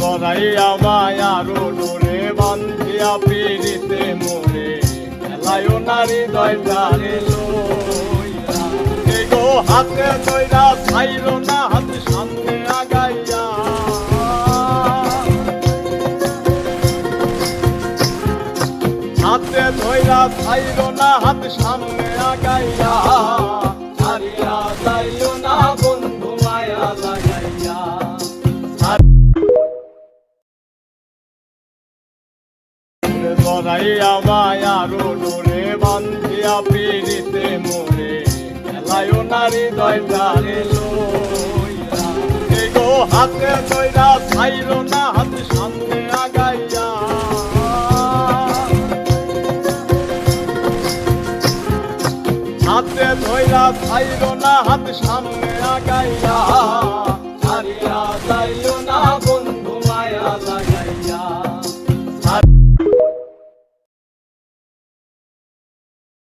জড়াইয়া মায়ার ডোরে বান্ধিয়া পিড়িতে মোরে খেলায়ও নারী দয়টারে লইয়া গো হাতে দইরা ছাইর না হাত সামনে আগাইয়া হাতে ধইরা ছাইর না হাত সামনে আগাইয়া হারিয়া যাইও না বন্ধু মায়া লাগাইয়া জড়াইয়া মায়ার ডোরে বান্ধিয়া পিড়িতে মোরে খেলায়ও নারী দয়টারে লইয়া গো হাতে দইরা ছাইর না হাত সামনে আগাইয়া হাতে ধইরা ছাইর না হাত সামনে আগাইয়া হারিয়া যাইও না বন্ধু মায়া লাগাইয়া।